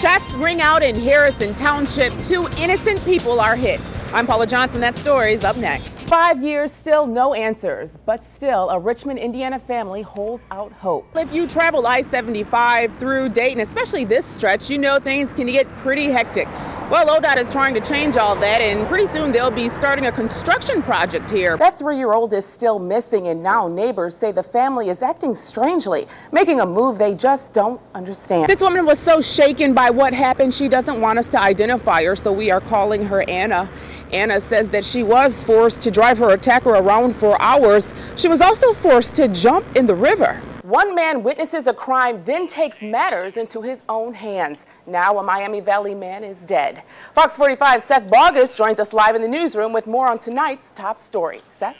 Shots ring out in Harrison Township. 2 innocent people are hit. I'm Paula Johnson. That story's up next. 5 years, still no answers, but still a Richmond, Indiana family holds out hope. If you travel I-75 through Dayton, especially this stretch, you know things can get pretty hectic. Well, ODOT is trying to change all that, and pretty soon they'll be starting a construction project here. That 3-year-old is still missing, and now neighbors say the family is acting strangely, making a move they just don't understand. This woman was so shaken by what happened, she doesn't want us to identify her, so we are calling her Anna. Anna says that she was forced to drive her attacker around for hours. She was also forced to jump in the river. One man witnesses a crime, then takes matters into his own hands. Now a Miami Valley man is dead. Fox 45's Seth Bogus joins us live in the newsroom with more on tonight's top story. Seth?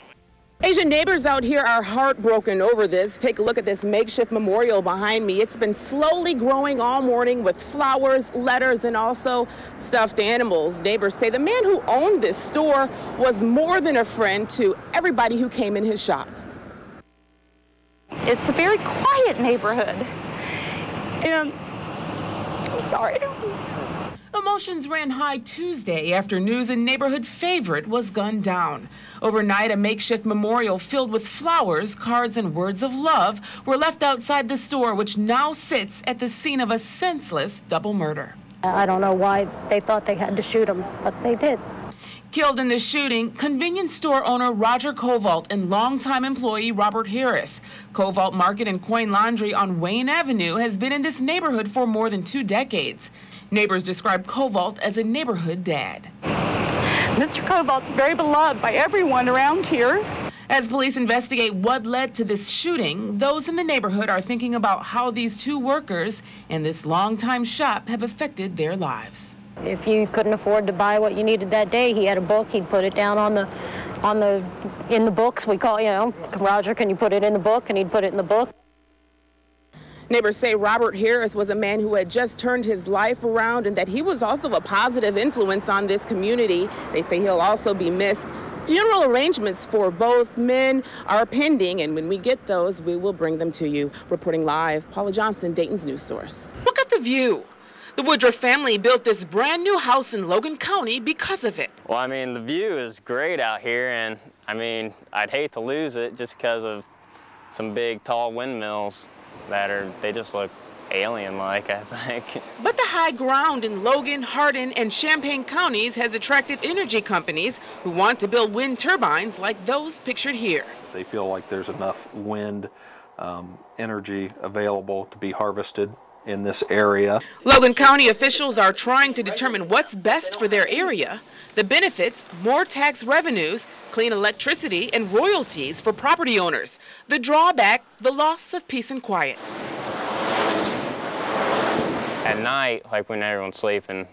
Asian neighbors out here are heartbroken over this. Take a look at this makeshift memorial behind me. It's been slowly growing all morning with flowers, letters, and also stuffed animals. Neighbors say the man who owned this store was more than a friend to everybody who came in his shop. It's a very quiet neighborhood, and I'm sorry. Emotions ran high Tuesday after news a neighborhood favorite was gunned down. Overnight, a makeshift memorial filled with flowers, cards, and words of love were left outside the store, which now sits at the scene of a senseless double murder. I don't know why they thought they had to shoot him, but they did. Killed in the shooting, convenience store owner Roger Covalt and longtime employee Robert Harris. Covalt Market and Coin Laundry on Wayne Avenue has been in this neighborhood for more than 2 decades. Neighbors describe Covalt as a neighborhood dad. Mr. Covalt's very beloved by everyone around here. As police investigate what led to this shooting, those in the neighborhood are thinking about how these 2 workers and this longtime shop have affected their lives. If you couldn't afford to buy what you needed that day, he had a book, he'd put it down in the books. We call, Roger, can you put it in the book? And he'd put it in the book. Neighbors say Robert Harris was a man who had just turned his life around and that he was also a positive influence on this community. They say he'll also be missed. Funeral arrangements for both men are pending, and when we get those, we will bring them to you. Reporting live, Paula Johnson, Dayton's news source. Look at the view. The Woodruff family built this brand new house in Logan County because of it. Well, I mean, the view is great out here, and I mean, I'd hate to lose it just because of some big, tall windmills they just look alien-like, I think. But the high ground in Logan, Hardin, and Champaign counties has attracted energy companies who want to build wind turbines like those pictured here. They feel like there's enough wind energy available to be harvested in this area. Logan County officials are trying to determine what's best for their area. The benefits, more tax revenues, clean electricity, and royalties for property owners. The drawback, the loss of peace and quiet. At night, like when everyone's sleeping,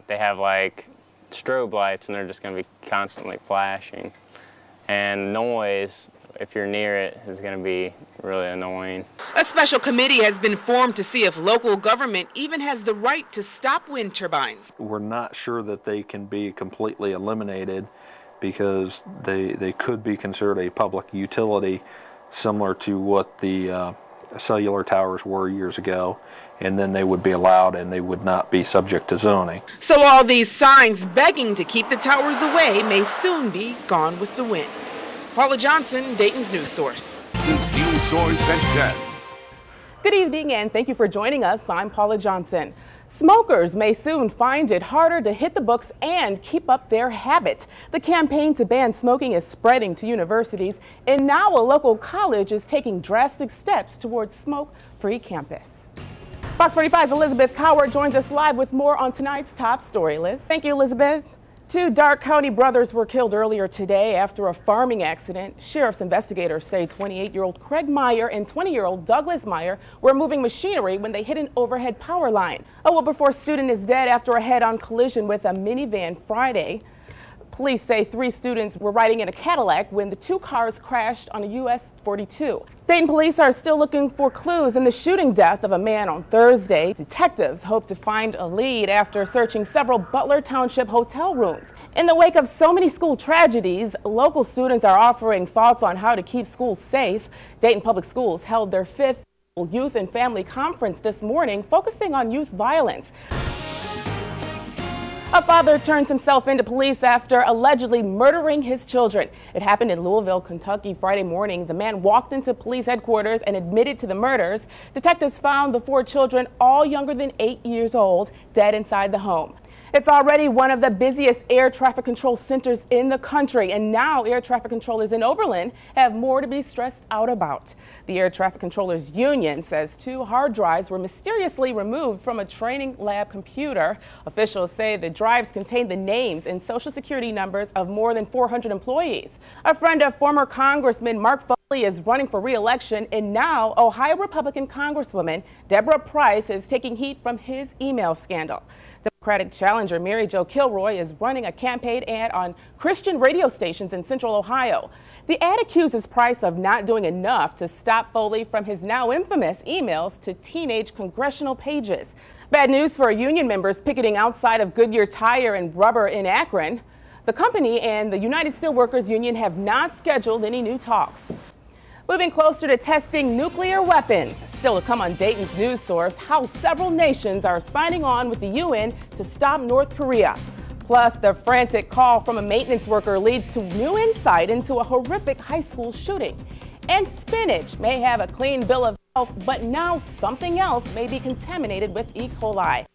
they have like strobe lights and they're just going to be constantly flashing. And noise, if you're near it, is going to be really annoying. A special committee has been formed to see if local government even has the right to stop wind turbines. We're not sure that they can be completely eliminated because they could be considered a public utility, similar to what the cellular towers were years ago, and then they would be allowed and they would not be subject to zoning. So all these signs begging to keep the towers away may soon be gone with the wind. Paula Johnson, Dayton's news source. This news source at 10. Good evening and thank you for joining us. I'm Paula Johnson. Smokers may soon find it harder to hit the books and keep up their habit. The campaign to ban smoking is spreading to universities, and now a local college is taking drastic steps towards smoke-free campus. Fox 45's Elizabeth Coward joins us live with more on tonight's top story. Liz. Thank you, Elizabeth. 2 Darke County brothers were killed earlier today after a farming accident. Sheriff's investigators say 28-year-old Craig Meyer and 20-year-old Douglas Meyer were moving machinery when they hit an overhead power line. A Wilberforce student is dead after a head-on collision with a minivan Friday. Police say 3 students were riding in a Cadillac when the 2 cars crashed on a US 42. Dayton police are still looking for clues in the shooting death of a man on Thursday. Detectives hope to find a lead after searching several Butler Township hotel rooms. In the wake of so many school tragedies, local students are offering thoughts on how to keep schools safe. Dayton Public Schools held their 5th Youth and Family Conference this morning, focusing on youth violence. A father turns himself into police after allegedly murdering his children. It happened in Louisville, Kentucky Friday morning. The man walked into police headquarters and admitted to the murders. Detectives found the 4 children, all younger than 8 years old, dead inside the home. It's already one of the busiest air traffic control centers in the country, and now air traffic controllers in Oberlin have more to be stressed out about. The Air Traffic Controllers Union says 2 hard drives were mysteriously removed from a training lab computer. Officials say the drives contain the names and social security numbers of more than 400 employees. A friend of former Congressman Mark Foley is running for re-election, and now Ohio Republican Congresswoman Deborah Price is taking heat from his email scandal. Democratic challenger Mary Jo Kilroy is running a campaign ad on Christian radio stations in Central Ohio. The ad accuses Price of not doing enough to stop Foley from his now infamous emails to teenage congressional pages. Bad news for union members picketing outside of Goodyear Tire and Rubber in Akron. The company and the United Steelworkers Union have not scheduled any new talks. Moving closer to testing nuclear weapons. Still to come on Dayton's news source, how several nations are signing on with the UN to stop North Korea. Plus, the frantic call from a maintenance worker leads to new insight into a horrific high school shooting. And spinach may have a clean bill of health, but now something else may be contaminated with E. coli.